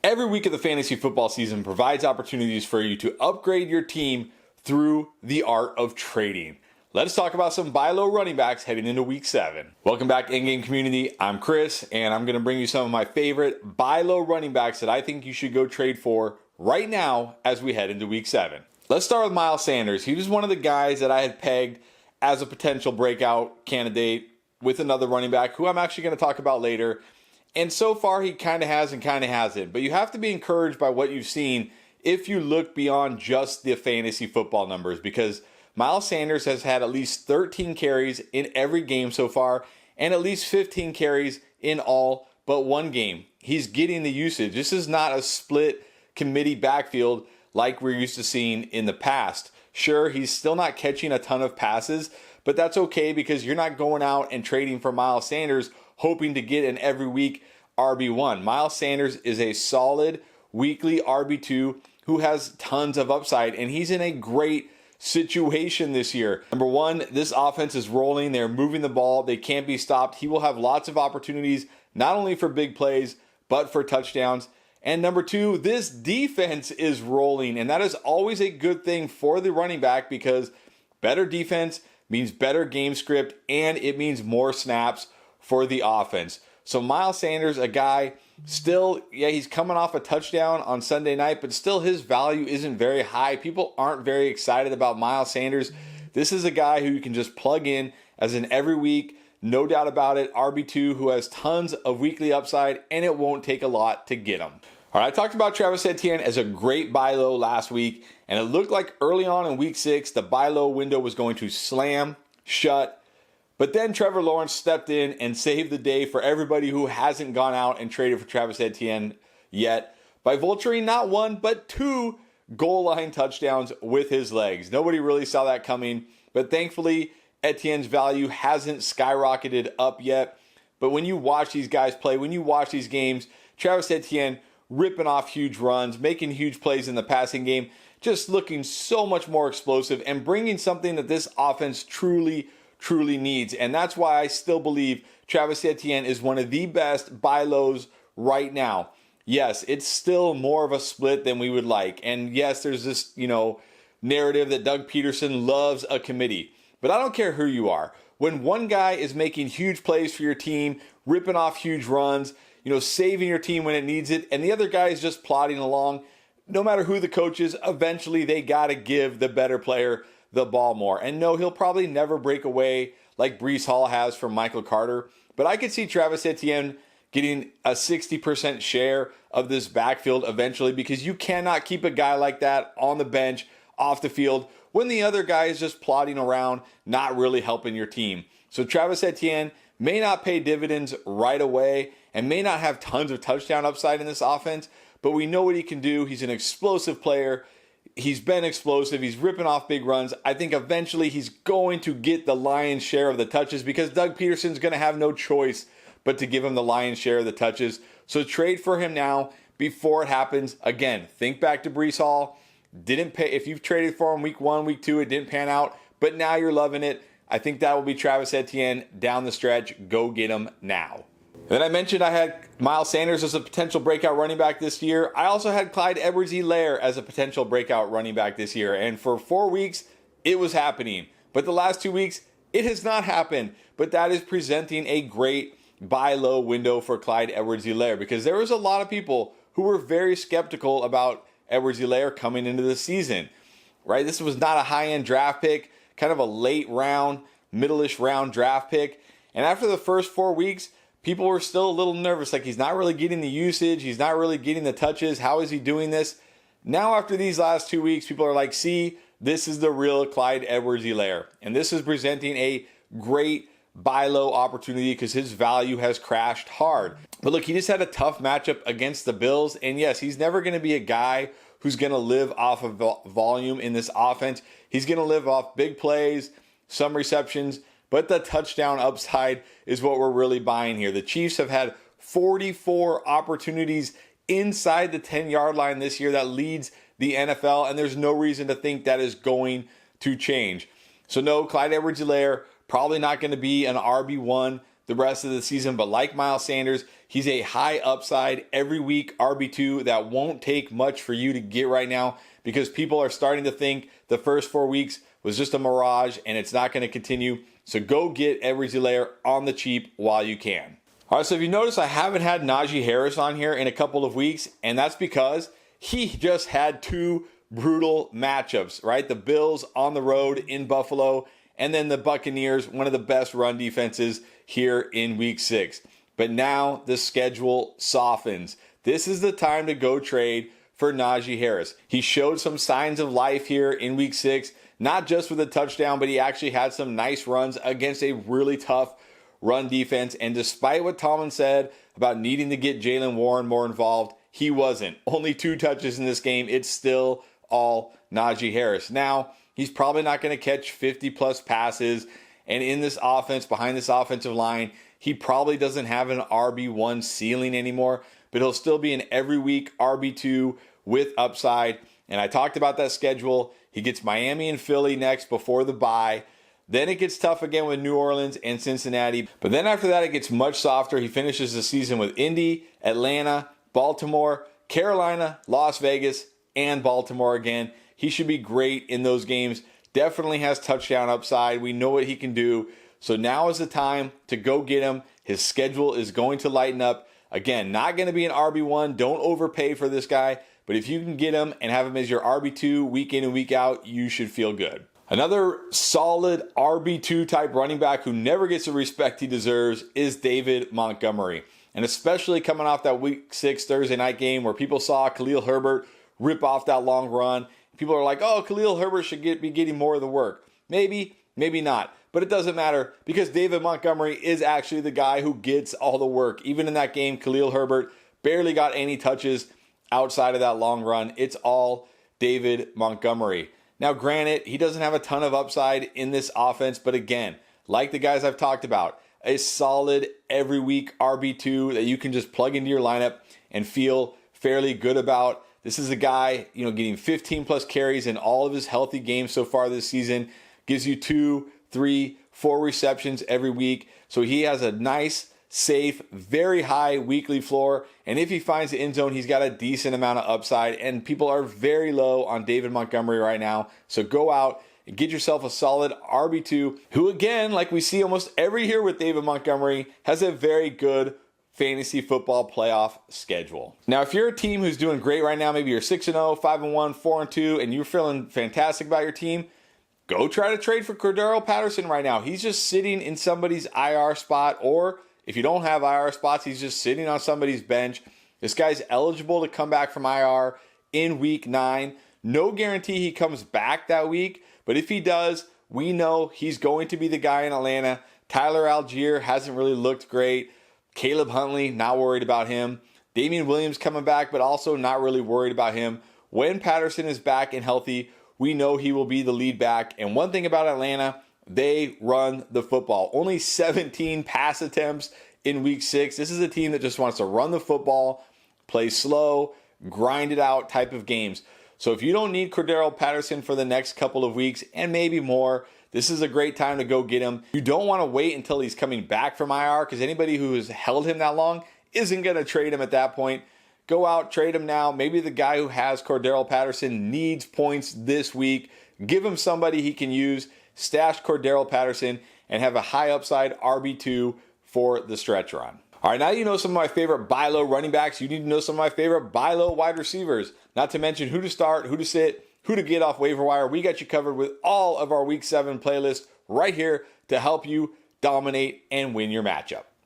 Every week of the fantasy football season provides opportunities for you to upgrade your team through the art of trading. Let's talk about some buy low running backs heading into week 7. Welcome back, in-game community. I'm Chris, and I'm going to bring you some of my favorite buy low running backs that I think you should go trade for right now as we head into week 7. Let's start with Miles Sanders. He was one of the guys that I had pegged as a potential breakout candidate with another running back who I'm actually going to talk about later. And so far, he kind of has and kind of hasn't. But you have to be encouraged by what you've seen if you look beyond just the fantasy football numbers, because Miles Sanders has had at least 13 carries in every game so far and at least 15 carries in all but one game. He's getting the usage. This is not a split committee backfield like we're used to seeing in the past. Sure, he's still not catching a ton of passes, but that's okay because you're not going out and trading for Miles Sanders hoping to get an every week RB1. Miles Sanders is a solid weekly RB2 who has tons of upside, and he's in a great situation this year. Number one, this offense is rolling. They're moving the ball. They can't be stopped. He will have lots of opportunities, not only for big plays, but for touchdowns. And number two, this defense is rolling, and that is always a good thing for the running back because better defense means better game script, and it means more snaps for the offense. So Miles Sanders, a guy still, he's coming off a touchdown on Sunday night, but still his value isn't very high. People aren't very excited about Miles Sanders. This is a guy who you can just plug in as an every week, no doubt about it, RB2 who has tons of weekly upside, and it won't take a lot to get him. All right, I talked about Travis Etienne as a great buy low last week, and it looked like early on in week 6, the buy low window was going to slam shut. But then Trevor Lawrence stepped in and saved the day for everybody who hasn't gone out and traded for Travis Etienne yet by vulturing not one, but 2 goal line touchdowns with his legs. Nobody really saw that coming, but thankfully Etienne's value hasn't skyrocketed up yet. But when you watch these guys play, when you watch these games, Travis Etienne ripping off huge runs, making huge plays in the passing game, just looking so much more explosive and bringing something that this offense truly needs. And that's why I still believe Travis Etienne is one of the best buy lows right now. Yes, it's still more of a split than we would like. And yes, there's this, narrative that Doug Peterson loves a committee. But I don't care who you are. When one guy is making huge plays for your team, ripping off huge runs, saving your team when it needs it, and the other guy is just plodding along, no matter who the coach is, eventually they got to give the better player the ball more. And no, he'll probably never break away like Breece Hall has from Michael Carter. But I could see Travis Etienne getting a 60% share of this backfield eventually because you cannot keep a guy like that on the bench, off the field, when the other guy is just plodding around, not really helping your team. So Travis Etienne may not pay dividends right away and may not have tons of touchdown upside in this offense, but we know what he can do. He's an explosive player. He's been explosive. He's ripping off big runs. I think eventually he's going to get the lion's share of the touches because Doug Peterson's going to have no choice but to give him the lion's share of the touches. So trade for him now before it happens. Again, think back to Breece Hall. Didn't pay. If you've traded for him week 1, week 2, it didn't pan out, but now you're loving it. I think that will be Travis Etienne down the stretch. Go get him now. Then I mentioned I had Miles Sanders as a potential breakout running back this year. I also had Clyde Edwards-Helaire as a potential breakout running back this year. And for 4 weeks, it was happening. But the last 2 weeks, it has not happened. But that is presenting a great buy low window for Clyde Edwards-Helaire because there was a lot of people who were very skeptical about Edwards-Helaire coming into the season. Right? This was not a high-end draft pick, kind of a late round, middle-ish round draft pick. And after the first 4 weeks, people were still a little nervous, like he's not really getting the usage, he's not really getting the touches, how is he doing this? Now after these last 2 weeks, people are like, see, this is the real Clyde Edwards-Helaire. And this is presenting a great buy low opportunity because his value has crashed hard. But look, he just had a tough matchup against the Bills. And yes, he's never going to be a guy who's going to live off of volume in this offense. He's going to live off big plays, some receptions, but the touchdown upside is what we're really buying here. The Chiefs have had 44 opportunities inside the 10-yard line this year. That leads the NFL, and there's no reason to think that is going to change. So no, Clyde Edwards-Helaire probably not going to be an RB1 the rest of the season, but like Miles Sanders, He's a high upside every week RB2 that won't take much for you to get right now because people are starting to think the first 4 weeks was just a mirage and it's not going to continue. So go get Edwards-Helaire on the cheap while you can. All right, so if you notice, I haven't had Najee Harris on here in a couple of weeks, and that's because he just had 2 brutal matchups, right? The Bills on the road in Buffalo, and then the Buccaneers, one of the best run defenses here in week 6. But now the schedule softens. This is the time to go trade for Najee Harris. He showed some signs of life here in week 6, not just with a touchdown, but he actually had some nice runs against a really tough run defense. And despite what Tomlin said about needing to get Jaylen Warren more involved, he wasn't. Only 2 touches in this game. It's still all Najee Harris. Now, he's probably not going to catch 50-plus passes. And in this offense, behind this offensive line, he probably doesn't have an RB1 ceiling anymore, but he'll still be an every week RB2 with upside. And I talked about that schedule. He gets Miami and Philly next before the bye. Then it gets tough again with New Orleans and Cincinnati. But then after that, it gets much softer. He finishes the season with Indy, Atlanta, Baltimore, Carolina, Las Vegas, and Baltimore again. He should be great in those games. Definitely has touchdown upside. We know what he can do. So now is the time to go get him. His schedule is going to lighten up. Again, not going to be an RB1. Don't overpay for this guy. But if you can get him and have him as your RB2 week in and week out, you should feel good. Another solid RB2 type running back who never gets the respect he deserves is David Montgomery. And especially coming off that week 6 Thursday night game where people saw Khalil Herbert rip off that long run. People are like, oh, Khalil Herbert should be getting more of the work. Maybe, maybe not. But it doesn't matter because David Montgomery is actually the guy who gets all the work. Even in that game, Khalil Herbert barely got any touches outside of that long run. It's all David Montgomery. Now, granted, he doesn't have a ton of upside in this offense, but again, like the guys I've talked about, a solid every week RB2 that you can just plug into your lineup and feel fairly good about. This is a guy, getting 15 plus carries in all of his healthy games so far this season, gives you 2, 3, 4 receptions every week. So he has a nice, safe, very high weekly floor. And if he finds the end zone, he's got a decent amount of upside. And people are very low on David Montgomery right now. So go out and get yourself a solid RB2 who, again, like we see almost every year with David Montgomery, has a very good fantasy football playoff schedule. Now, if you're a team who's doing great right now, maybe you're 6-0, 5-1, 4-2, and you're feeling fantastic about your team, go try to trade for Cordarrelle Patterson right now. He's just sitting in somebody's IR spot, or if you don't have IR spots, he's just sitting on somebody's bench. This guy's eligible to come back from IR in week 9. No guarantee he comes back that week, but if he does, we know he's going to be the guy in Atlanta. Tyler Algier hasn't really looked great. Caleb Huntley, not worried about him. Damian Williams coming back, but also not really worried about him. When Patterson is back and healthy, we know he will be the lead back. And one thing about Atlanta, they run the football. Only 17 pass attempts in week 6. This is a team that just wants to run the football, play slow, grind it out type of games. So if you don't need Cordarrelle Patterson for the next couple of weeks and maybe more, this is a great time to go get him. You don't want to wait until he's coming back from IR because anybody who has held him that long isn't going to trade him at that point. Go out, trade him now. Maybe the guy who has Cordarrelle Patterson needs points this week. Give him somebody he can use. Stash Cordarrelle Patterson and have a high upside RB2 for the stretch run. All right, now you know some of my favorite buy low running backs. You need to know some of my favorite buy low wide receivers. Not to mention who to start, who to sit, who to get off waiver wire. We got you covered with all of our Week 7 playlists right here to help you dominate and win your matchup.